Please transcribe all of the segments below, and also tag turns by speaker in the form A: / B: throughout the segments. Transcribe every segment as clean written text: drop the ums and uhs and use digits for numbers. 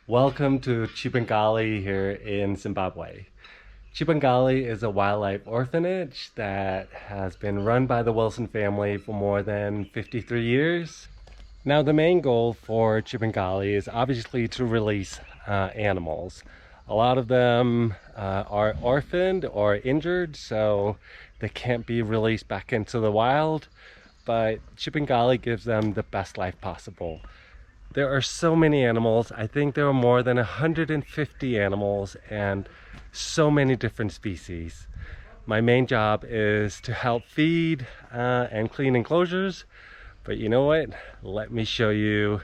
A: Welcome to Chipangali here in Zimbabwe. Chipangali is a wildlife orphanage that has been run by the Wilson family for more than 53 years. Now, the main goal for Chipangali is obviously to release animals. A lot of them are orphaned or injured, so they can't be released back into the wild, but Chipangali gives them the best life possible. There are so many animals. I think there are more than 150 animals and so many different species. My main job is to help feed and clean enclosures, but you know what? Let me show you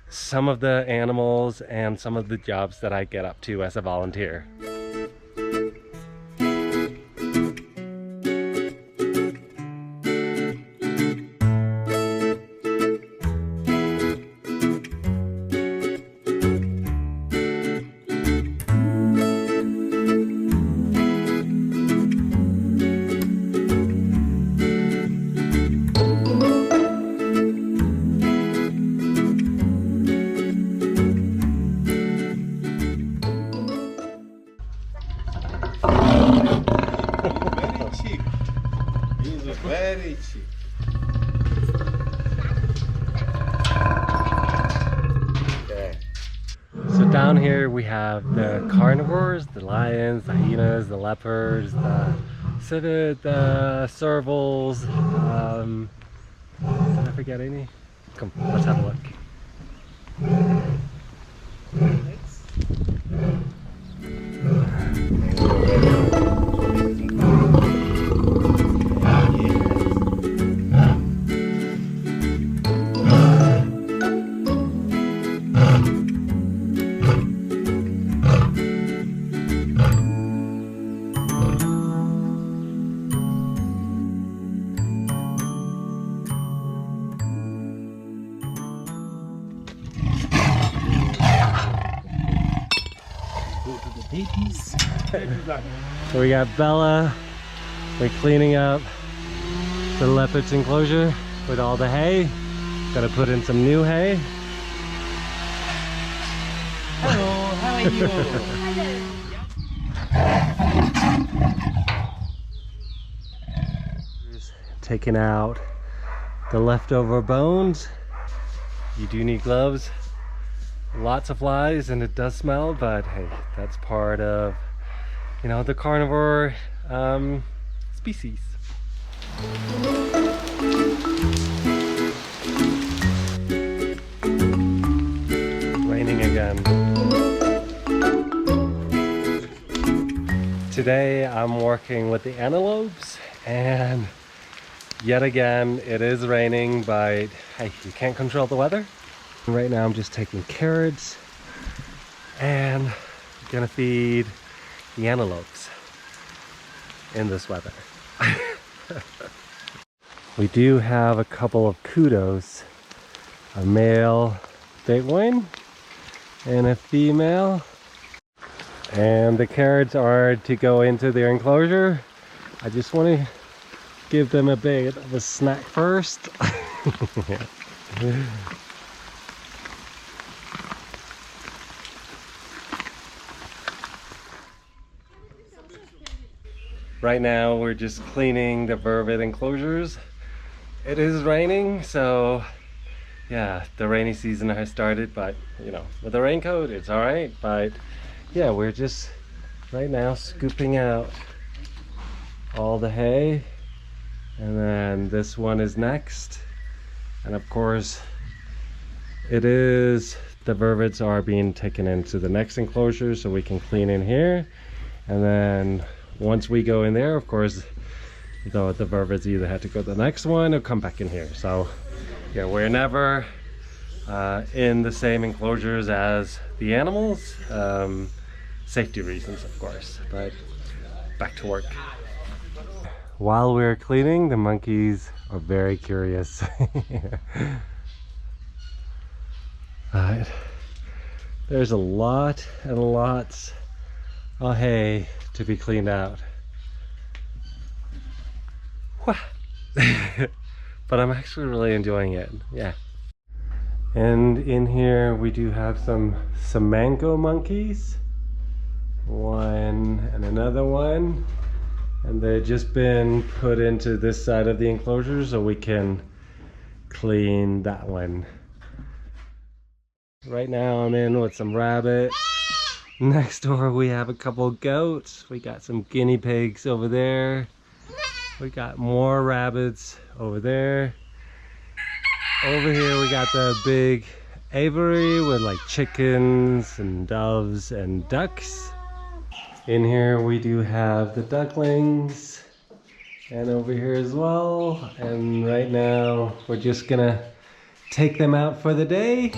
A: some of the animals and some of the jobs that I get up to as a volunteer.
B: Very cheap.
A: Okay. So down here we have the carnivores, the lions, the hyenas, the leopards, the civet, the servals. Did I forget any? Come, let's have a look. So we got Bella, we're cleaning up the leopard's enclosure with all the hay. Gotta put in some new hay.
B: Hello, how are you?
A: Taking out the leftover bones. You do need gloves. Lots of flies and it does smell, but hey, that's part of, you know, the carnivore species. Raining again. Today I'm working with the antelopes, and yet again it is raining, but hey, you can't control the weather. Right now I'm just taking carrots and gonna feed the antelopes in this weather. We do have a couple of kudus, a male bighorn and a female, and the carrots are to go into their enclosure. I just want to give them a bit of a snack first. Right now we're just cleaning the vervet enclosures. It is raining, so yeah, the rainy season has started, but you know, with a raincoat it's all right. But yeah, we're just right now scooping out all the hay, and then this one is next. And of course it is, the vervets are being taken into the next enclosure so we can clean in here, and then once we go in there, of course, the vervets either had to go to the next one or come back in here. So yeah, we're never in the same enclosures as the animals. Safety reasons, of course, but back to work. While we're cleaning, the monkeys are very curious. But there's a lot and lots of hay to be cleaned out. But I'm actually really enjoying it. Yeah. And in here we do have some mango monkeys. One and another one. And they've just been put into this side of the enclosure so we can clean that one. Right now I'm in with some rabbits. Next door we have a couple goats. We got some guinea pigs over there. We got more rabbits over there. Over here we got the big aviary with like chickens and doves and ducks. In here we do have the ducklings, and over here as well. And right now we're just gonna take them out for the day.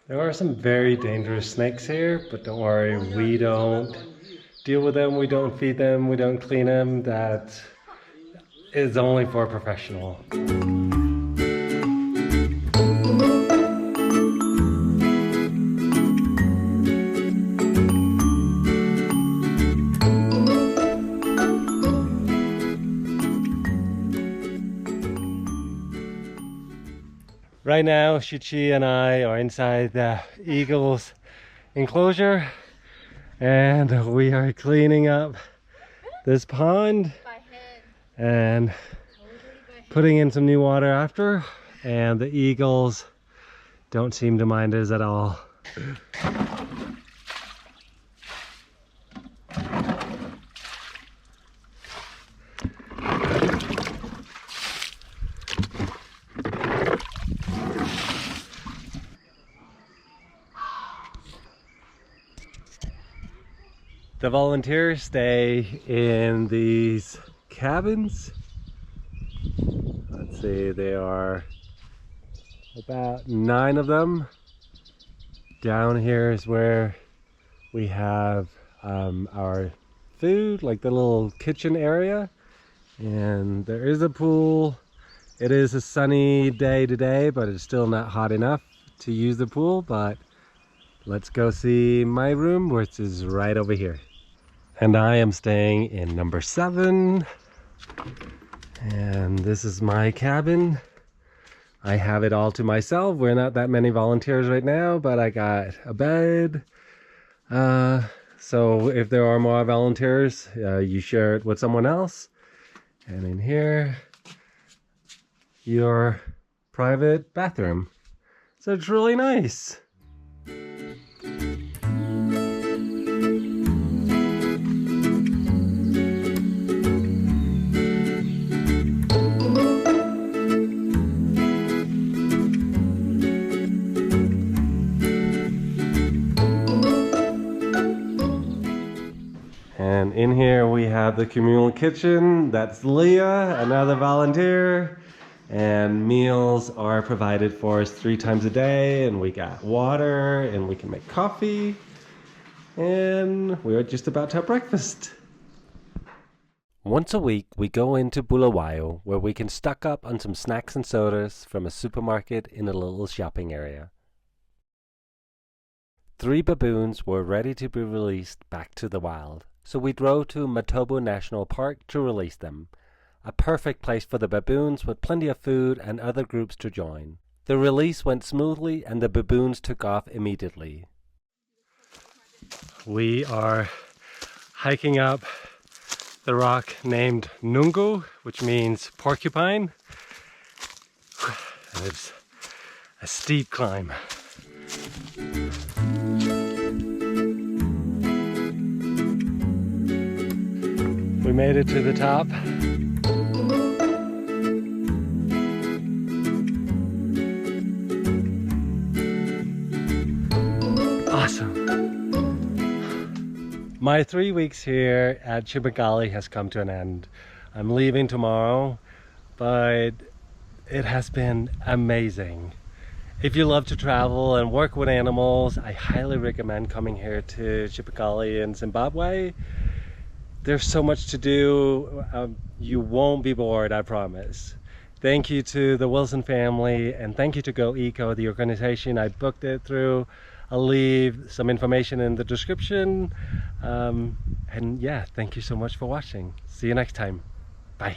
A: There are some very dangerous snakes here, but don't worry, we don't deal with them, we don't feed them, we don't clean them. That is only for a professional. Right now, Shichi and I are inside the eagle's enclosure, and we are cleaning up this pond and putting in some new water after, and the eagles don't seem to mind us at all. The volunteers stay in these cabins. Let's see, there are about 9 of them. Down here is where we have our food, like the little kitchen area. And there is a pool. It is a sunny day today, but it's still not hot enough to use the pool. But let's go see my room, which is right over here. And I am staying in number 7. And this is my cabin. I have it all to myself. We're not that many volunteers right now, but I got a bed. So if there are more volunteers, you share it with someone else. And in here, your private bathroom. So it's really nice. And in here we have the communal kitchen. That's Leah, another volunteer. And meals are provided for us 3 times a day. And we got water, and we can make coffee. And we're just about to have breakfast. Once a week, we go into Bulawayo, where we can stock up on some snacks and sodas from a supermarket in a little shopping area. 3 baboons were ready to be released back to the wild. So we drove to Matobo National Park to release them. A perfect place for the baboons with plenty of food and other groups to join. The release went smoothly and the baboons took off immediately. We are hiking up the rock named Nungu, which means porcupine. And it's a steep climb. We made it to the top. Awesome. My 3 weeks here at Chipangali has come to an end. I'm leaving tomorrow, but it has been amazing. If you love to travel and work with animals, I highly recommend coming here to Chipangali in Zimbabwe. There's so much to do. You won't be bored, I promise. Thank you to the Wilson family, and thank you to Go Eco, the organization I booked it through. I'll leave some information in the description. And yeah, thank you so much for watching. See you next time. Bye.